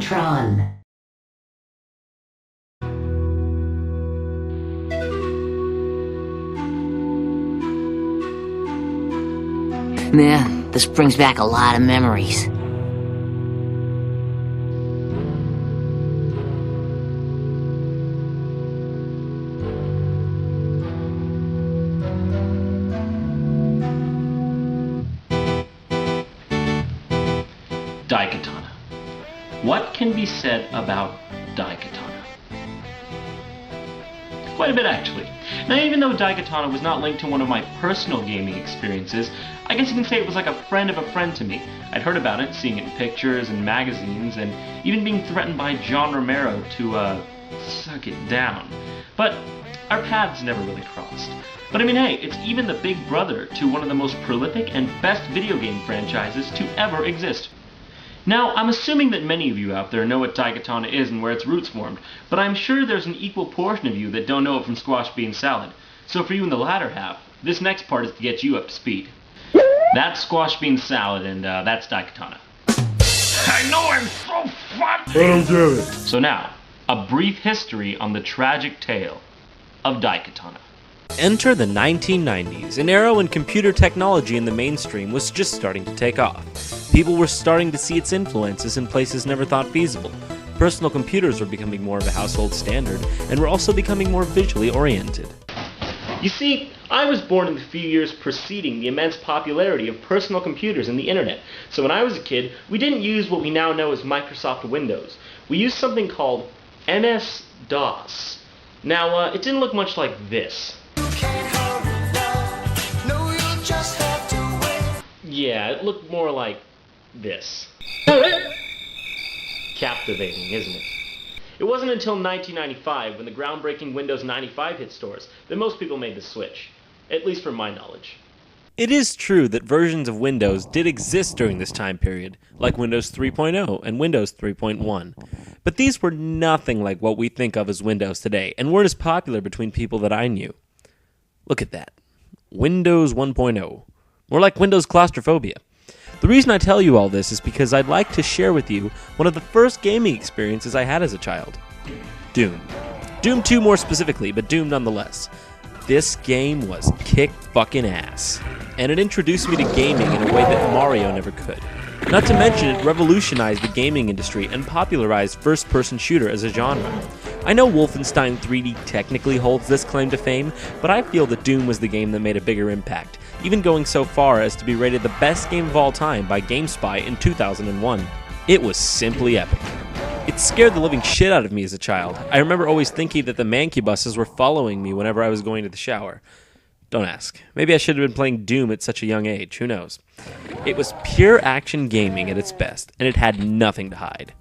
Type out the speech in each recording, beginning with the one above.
JonTron. Man, this brings back a lot of memories. Daikatana. What can be said about Daikatana? Quite a bit, actually. Now, even though Daikatana was not linked to one of my personal gaming experiences, I guess you can say it was like a friend of a friend to me. I'd heard about it, seeing it in pictures and magazines, and even being threatened by John Romero to, suck it down. But our paths never really crossed. But I mean, hey, it's even the big brother to one of the most prolific and best video game franchises to ever exist. Now, I'm assuming that many of you out there know what Daikatana is and where its roots formed, but I'm sure there's an equal portion of you that don't know it from squash bean salad. So for you in the latter half, this next part is to get you up to speed. That's squash bean salad, and that's Daikatana. I know, I'm so fun! I don't get it. So now, a brief history on the tragic tale of Daikatana. Enter the 1990s, an era when computer technology in the mainstream was just starting to take off. People were starting to see its influences in places never thought feasible. Personal computers were becoming more of a household standard, and were also becoming more visually oriented. You see, I was born in the few years preceding the immense popularity of personal computers and the internet. So when I was a kid, we didn't use what we now know as Microsoft Windows. We used something called MS-DOS. Now, it didn't look much like this. Yeah, it looked more like this. Captivating, isn't it? It wasn't until 1995, when the groundbreaking Windows 95 hit stores, that most people made the switch. At least from my knowledge. It is true that versions of Windows did exist during this time period, like Windows 3.0 and Windows 3.1. But these were nothing like what we think of as Windows today, and weren't as popular between people that I knew. Look at that. Windows 1.0. More like Windows claustrophobia. The reason I tell you all this is because I'd like to share with you one of the first gaming experiences I had as a child. Doom. Doom 2 more specifically, but Doom nonetheless. This game was kick-fucking-ass. And it introduced me to gaming in a way that Mario never could. Not to mention, it revolutionized the gaming industry and popularized first-person shooter as a genre. I know Wolfenstein 3D technically holds this claim to fame, but I feel that Doom was the game that made a bigger impact, even going so far as to be rated the best game of all time by GameSpy in 2001. It was simply epic. It scared the living shit out of me as a child. I remember always thinking that the mancubuses were following me whenever I was going to the shower. Don't ask. Maybe I should have been playing Doom at such a young age, who knows. It was pure action gaming at its best, and it had nothing to hide.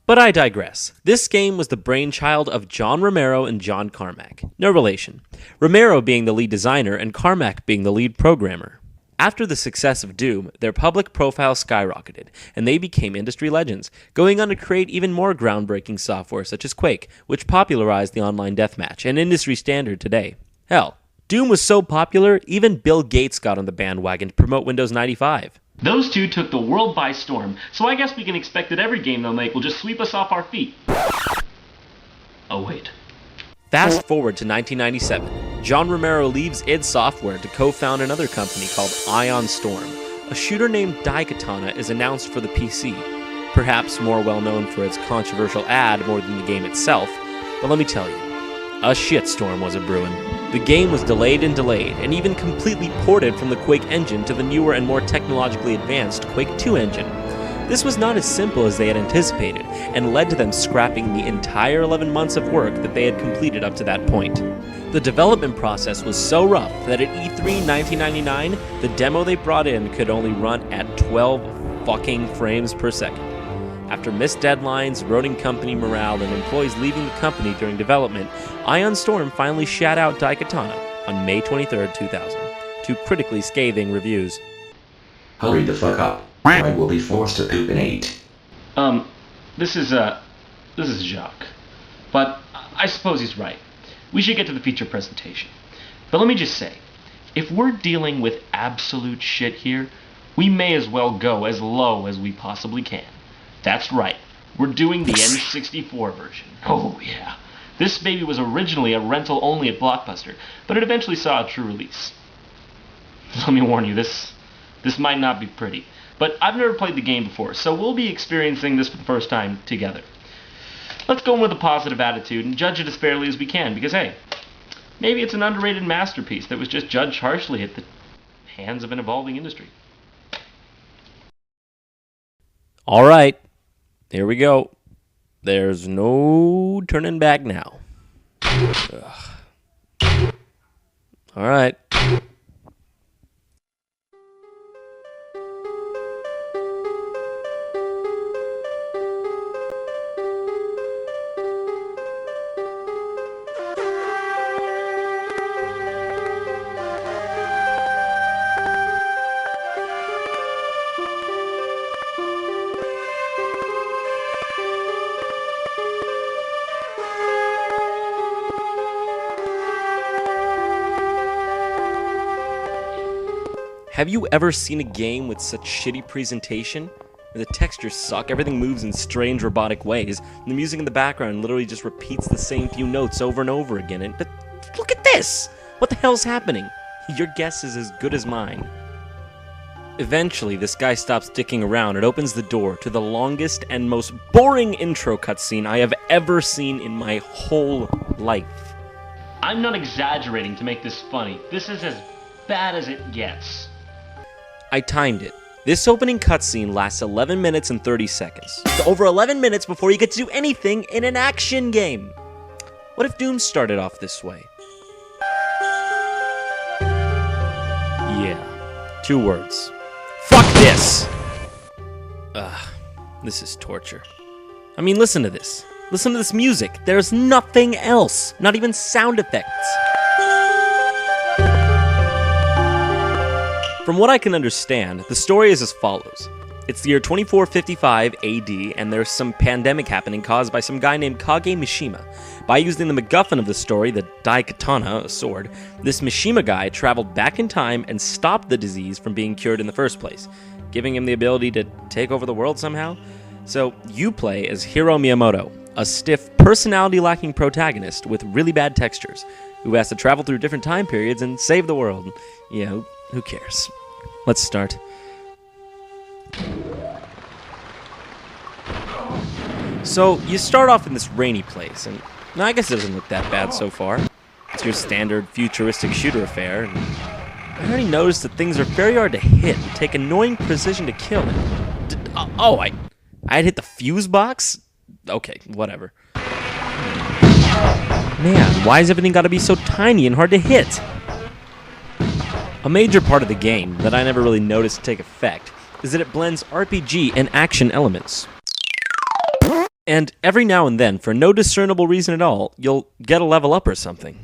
But I digress. This game was the brainchild of John Romero and John Carmack. No relation. Romero being the lead designer and Carmack being the lead programmer. After the success of Doom, their public profile skyrocketed, and they became industry legends, going on to create even more groundbreaking software such as Quake, which popularized the online deathmatch, an industry standard today. Hell, Doom was so popular, even Bill Gates got on the bandwagon to promote Windows 95. Those two took the world by storm, so I guess we can expect that every game they'll make will just sweep us off our feet. Oh wait. Fast forward to 1997. John Romero leaves id Software to co-found another company called Ion Storm. A shooter named Daikatana is announced for the PC. Perhaps more well known for its controversial ad more than the game itself, but let me tell you, a shitstorm was a brewing. The game was delayed, and even completely ported from the Quake engine to the newer and more technologically advanced Quake 2 engine. This was not as simple as they had anticipated, and led to them scrapping the entire 11 months of work that they had completed up to that point. The development process was so rough that at E3 1999, the demo they brought in could only run at 12 fucking frames per second. After missed deadlines, eroding company morale, and employees leaving the company during development, Ion Storm finally shat out Daikatana on May 23, 2000, to critically scathing reviews. Hurry the fuck up. I will be forced to poop and eat. This is Jacques. But I suppose he's right. We should get to the feature presentation. But let me just say, if we're dealing with absolute shit here, we may as well go as low as we possibly can. That's right. We're doing the N64 version. Oh yeah. This baby was originally a rental only at Blockbuster, but it eventually saw a true release. Let me warn you, this might not be pretty. But I've never played the game before, so we'll be experiencing this for the first time together. Let's go in with a positive attitude and judge it as fairly as we can, because hey, maybe it's an underrated masterpiece that was just judged harshly at the hands of an evolving industry. All right, here we go. There's no turning back now. Ugh. All right. Have you ever seen a game with such shitty presentation? The textures suck, everything moves in strange robotic ways, and the music in the background literally just repeats the same few notes over and over again, but look at this! What the hell's happening? Your guess is as good as mine. Eventually, this guy stops dicking around and opens the door to the longest and most boring intro cutscene I have ever seen in my whole life. I'm not exaggerating to make this funny. This is as bad as it gets. I timed it. This opening cutscene lasts 11 minutes and 30 seconds. Over 11 minutes before you get to do anything in an action game. What if Doom started off this way? Yeah, 2 words. Fuck this! Ugh, this is torture. I mean, listen to this. Listen to this music. There's nothing else. Not even sound effects. From what I can understand, the story is as follows. It's the year 2455 AD, and there's some pandemic happening caused by some guy named Kage Mishima. By using the MacGuffin of the story, the Daikatana, a sword, this Mishima guy traveled back in time and stopped the disease from being cured in the first place, giving him the ability to take over the world somehow. So you play as Hiro Miyamoto, a stiff, personality-lacking protagonist with really bad textures, who has to travel through different time periods and save the world. You know, who cares? Let's start. So, you start off in this rainy place, and I guess it doesn't look that bad so far. It's your standard futuristic shooter affair, and I already noticed that things are very hard to hit and take annoying precision to kill. I had hit the fuse box? Okay, whatever. Man, why has everything got to be so tiny and hard to hit? A major part of the game that I never really noticed take effect is that it blends RPG and action elements. And every now and then, for no discernible reason at all, you'll get a level up or something.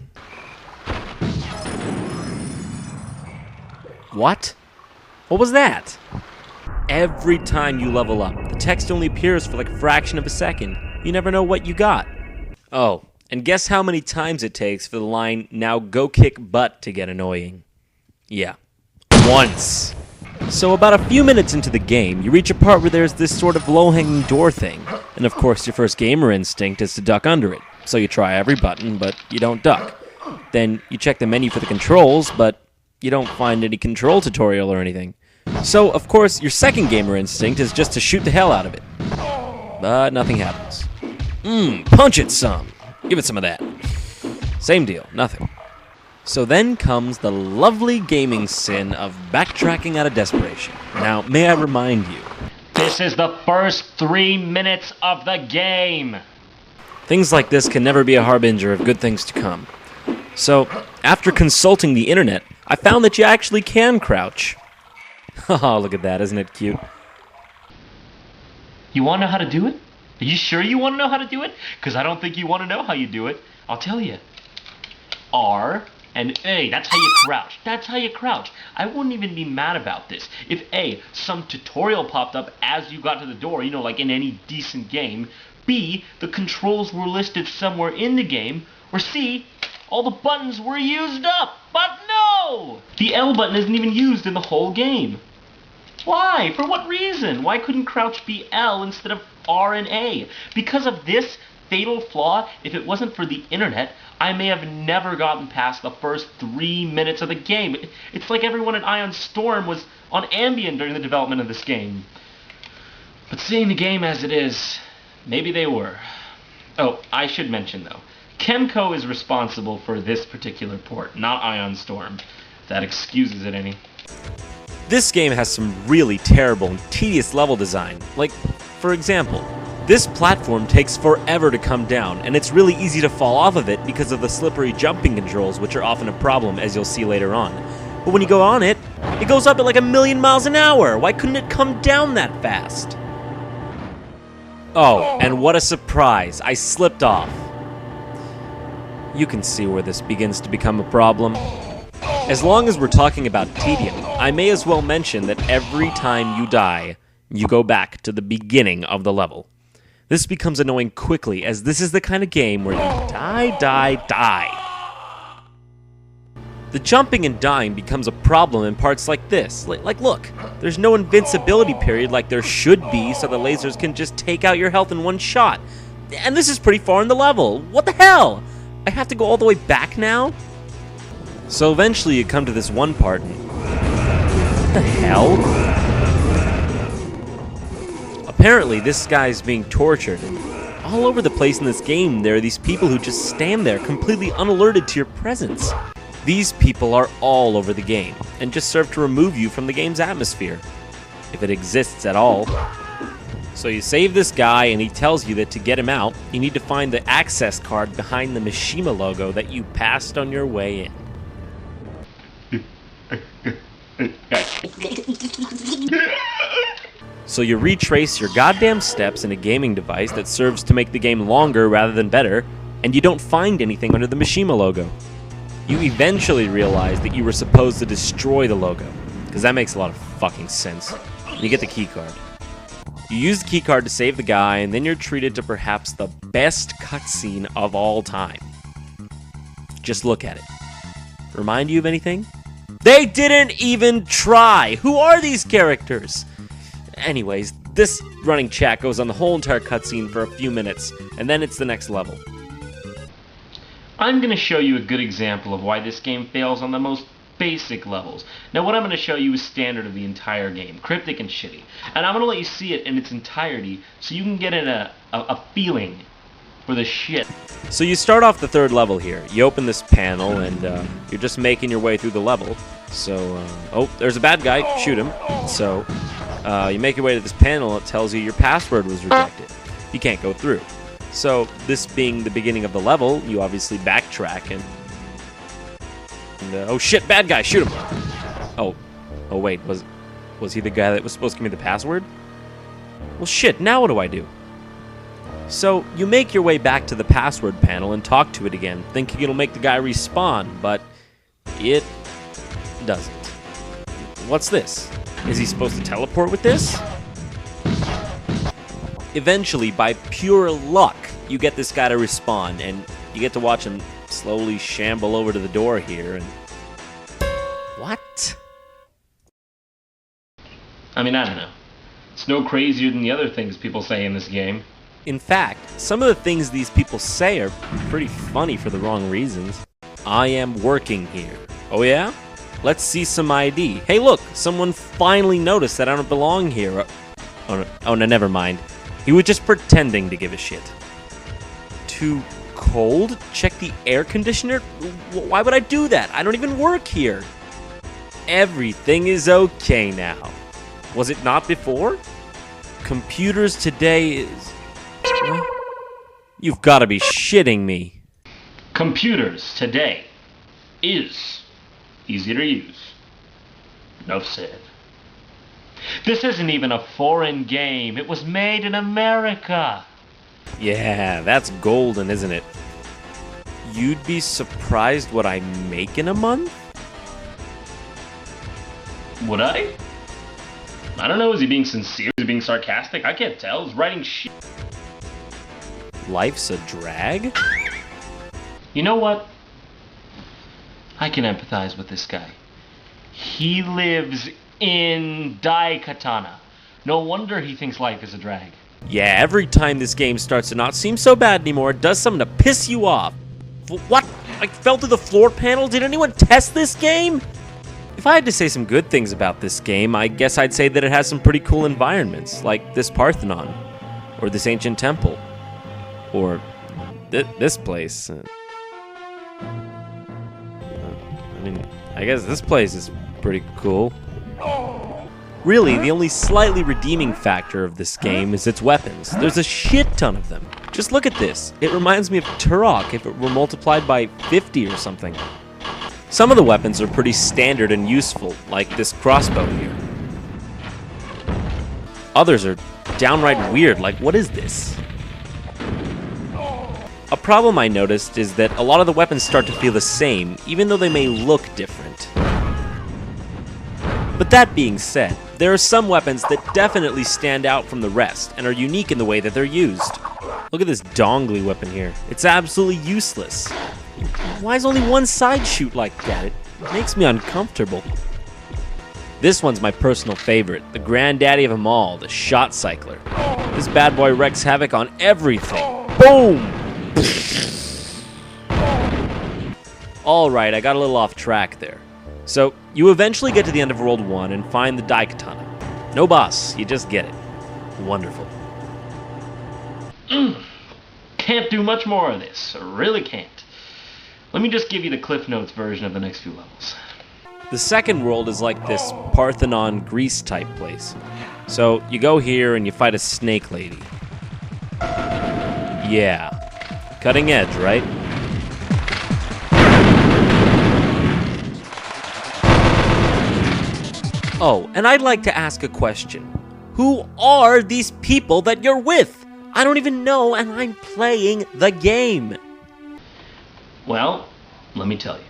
What? What was that? Every time you level up, the text only appears for like a fraction of a second. You never know what you got. Oh, and guess how many times it takes for the line, "Now go kick butt," to get annoying. Yeah, once. So about a few minutes into the game, you reach a part where there's this sort of low-hanging door thing. And of course, your first gamer instinct is to duck under it. So you try every button, but you don't duck. Then you check the menu for the controls, but you don't find any control tutorial or anything. So, of course, your second gamer instinct is just to shoot the hell out of it. But nothing happens. Punch it some. Give it some of that. Same deal, nothing. So then comes the lovely gaming sin of backtracking out of desperation. Now, may I remind you, This is the first 3 minutes of the game! things like this can never be a harbinger of good things to come. So, after consulting the internet, I found that you actually can crouch. Oh, look at that, isn't it cute? You want to know how to do it? Are you sure you want to know how to do it? Because I don't think you want to know how you do it. I'll tell you. R and A, that's how you crouch. That's how you crouch. I wouldn't even be mad about this. If A, some tutorial popped up as you got to the door, you know, like in any decent game. B, the controls were listed somewhere in the game. Or C, all the buttons were used up. But no! The L button isn't even used in the whole game. Why? For what reason? Why couldn't crouch be L instead of R and A? Because of this fatal flaw, if it wasn't for the internet, I may have never gotten past the first 3 minutes of the game. It's like everyone at Ion Storm was on Ambien during the development of this game. But seeing the game as it is, maybe they were. Oh, I should mention though, Chemco is responsible for this particular port, not Ion Storm. If that excuses it any. This game has some really terrible and tedious level design. Like, for example, this platform takes forever to come down, and it's really easy to fall off of it because of the slippery jumping controls, which are often a problem, as you'll see later on. But when you go on it, it goes up at like 1,000,000 miles an hour. Why couldn't it come down that fast? Oh, and what a surprise, I slipped off. You can see where this begins to become a problem. As long as we're talking about tedium, I may as well mention that every time you die, you go back to the beginning of the level. This becomes annoying quickly, as this is the kind of game where you die. The jumping and dying becomes a problem in parts like this. Like look, there's no invincibility period like there should be, so the lasers can just take out your health in one shot. And this is pretty far in the level. What the hell? I have to go all the way back now? So eventually you come to this one part and... what the hell? Apparently this guy's being tortured, and all over the place in this game there are these people who just stand there completely unalerted to your presence. These people are all over the game, and just serve to remove you from the game's atmosphere, if it exists at all. So you save this guy, and he tells you that to get him out, you need to find the access card behind the Mishima logo that you passed on your way in. So you retrace your goddamn steps in a gaming device that serves to make the game longer rather than better, and you don't find anything under the Mishima logo. You eventually realize that you were supposed to destroy the logo, because that makes a lot of fucking sense. You get the keycard. You use the keycard to save the guy, and then you're treated to perhaps the best cutscene of all time. Just look at it. Remind you of anything? They didn't even try! Who are these characters? Anyways, this running chat goes on the whole entire cutscene for a few minutes, and then it's the next level. I'm going to show you a good example of why this game fails on the most basic levels. Now what I'm going to show you is standard of the entire game, cryptic and shitty. And I'm going to let you see it in its entirety so you can get a feeling for the shit. So you start off the third level here. You open this panel and you're just making your way through the level. So, oh, there's a bad guy, shoot him. So, you make your way to this panel, it tells you your password was rejected. You can't go through. So, this being the beginning of the level, you obviously backtrack and oh shit, bad guy, shoot him! Oh wait, was he the guy that was supposed to give me the password? Well shit, now what do I do? So, you make your way back to the password panel and talk to it again, thinking it'll make the guy respawn, but it doesn't. What's this? Is he supposed to teleport with this? Eventually, by pure luck, you get this guy to respawn, and you get to watch him slowly shamble over to the door here, and... what? I mean, I don't know. It's no crazier than the other things people say in this game. In fact, some of the things these people say are pretty funny for the wrong reasons. I am working here. Oh yeah? Let's see some ID. Hey look, someone finally noticed that I don't belong here. Oh no, never mind. He was just pretending to give a shit. Too cold? Check the air conditioner? Why would I do that? I don't even work here. Everything is okay now. Was it not before? Computers today is... what? You've got to be shitting me. Computers today is easy to use. Enough said. This isn't even a foreign game. It was made in America. Yeah, that's golden, isn't it? You'd be surprised what I make in a month? Would I? I don't know. Is he being sincere? Is he being sarcastic? I can't tell. He's writing shit. Life's a drag? You know what? I can empathize with this guy. He lives in Daikatana. No wonder he thinks life is a drag. Yeah, every time this game starts to not seem so bad anymore, it does something to piss you off. What? I fell through the floor panel? Did anyone test this game? If I had to say some good things about this game, I guess I'd say that it has some pretty cool environments, like this Parthenon, or this ancient temple, or this place. I guess this place is pretty cool. Really, the only slightly redeeming factor of this game is its weapons. There's a shit ton of them. Just look at this. It reminds me of Turok if it were multiplied by 50 or something. Some of the weapons are pretty standard and useful, like this crossbow here. Others are downright weird, like what is this? A problem I noticed is that a lot of the weapons start to feel the same, even though they may look different. But that being said, there are some weapons that definitely stand out from the rest and are unique in the way that they're used. Look at this dongly weapon here. It's absolutely useless. Why does only one side shoot like that? It makes me uncomfortable. This one's my personal favorite, the granddaddy of them all, the shot cycler. This bad boy wreaks havoc on everything. Boom! Alright, I got a little off track there. So, you eventually get to the end of World 1 and find the Daikatana. No boss, you just get it. Wonderful. Can't do much more of this. Really can't. Let me just give you the Cliff Notes version of the next few levels. The second world is like this Parthenon Greece type place. So, you go here and you fight a snake lady. Yeah. Cutting edge, right? Oh, and I'd like to ask a question. Who are these people that you're with? I don't even know, and I'm playing the game. Well, let me tell you.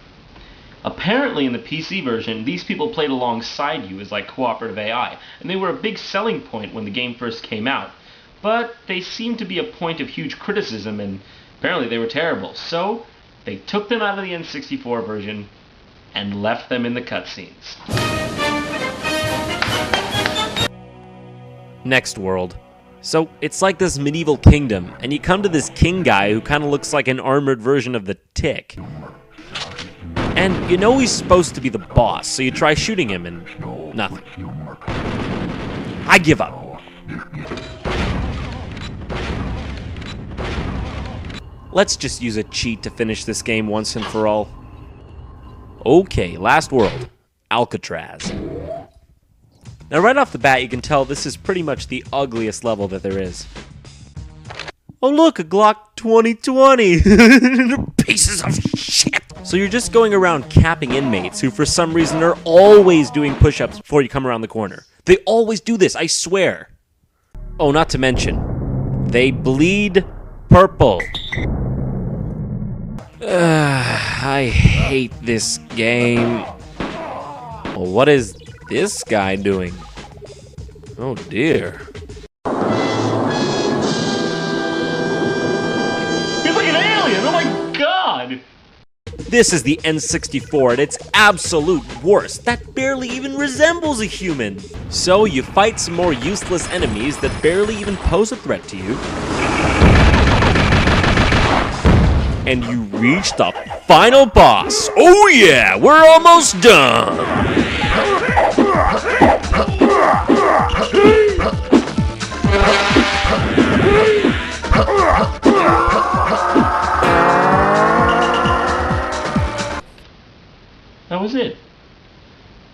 Apparently in the PC version, these people played alongside you as like cooperative AI, and they were a big selling point when the game first came out. But they seemed to be a point of huge criticism, and apparently they were terrible. So, they took them out of the N64 version and left them in the cutscenes. Next world. So, it's like this medieval kingdom, and you come to this king guy who kind of looks like an armored version of the Tick. And you know he's supposed to be the boss, so you try shooting him and nothing. I give up. Let's just use a cheat to finish this game once and for all. Okay, last world. Alcatraz. Now right off the bat you can tell this is pretty much the ugliest level that there is. Oh look, a Glock 2020! Pieces of shit! So you're just going around capping inmates who for some reason are always doing push-ups before you come around the corner. They always do this, I swear. Oh, not to mention, they bleed purple. I hate this game. Well, what is this guy doing? Oh dear. He's like an alien! Oh my god! This is the N64 at its absolute worst. That barely even resembles a human. So you fight some more useless enemies that barely even pose a threat to you. And you reach the final boss. Oh yeah, we're almost done. That was it.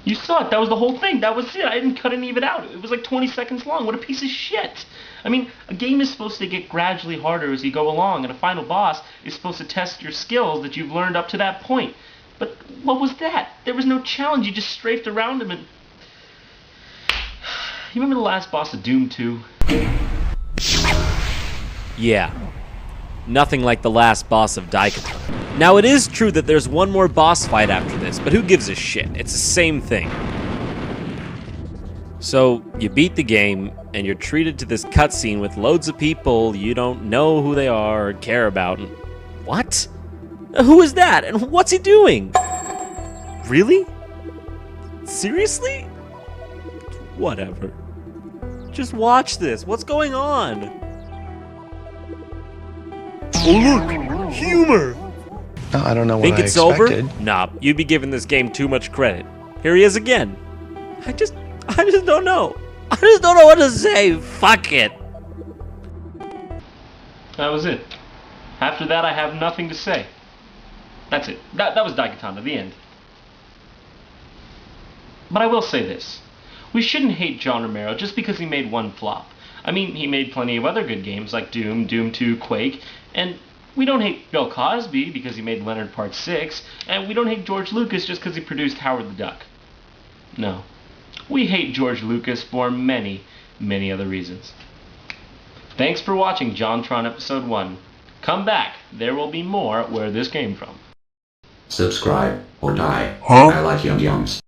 You saw it. That was the whole thing. That was it. I didn't cut any of it out. It was like 20 seconds long. What a piece of shit. I mean, a game is supposed to get gradually harder as you go along, and a final boss is supposed to test your skills that you've learned up to that point. But what was that? There was no challenge. You just strafed around him and... You remember the last boss of Doom 2? Yeah. Nothing like the last boss of Daikatana. Now, it is true that there's one more boss fight after this, but who gives a shit? It's the same thing. So, you beat the game, and you're treated to this cutscene with loads of people you don't know who they are or care about. And what? Who is that? And what's he doing? Really? Seriously? Whatever. Just watch this. What's going on? Oh look! Humor! No, I don't know what Think I it's expected. over? Nah, you'd be giving this game too much credit. Here he is again. I just don't know. I just don't know what to say. Fuck it. That was it. After that, I have nothing to say. That's it. That was Daikatana, the end. But I will say this. We shouldn't hate John Romero just because he made one flop. I mean, he made plenty of other good games like Doom, Doom 2, Quake, and we don't hate Bill Cosby because he made Leonard Part 6, and we don't hate George Lucas just because he produced Howard the Duck. No. We hate George Lucas for many, many other reasons. Thanks for watching JonTron Episode 1. Come back, there will be more where this came from. Subscribe or die. I like Yum Yums.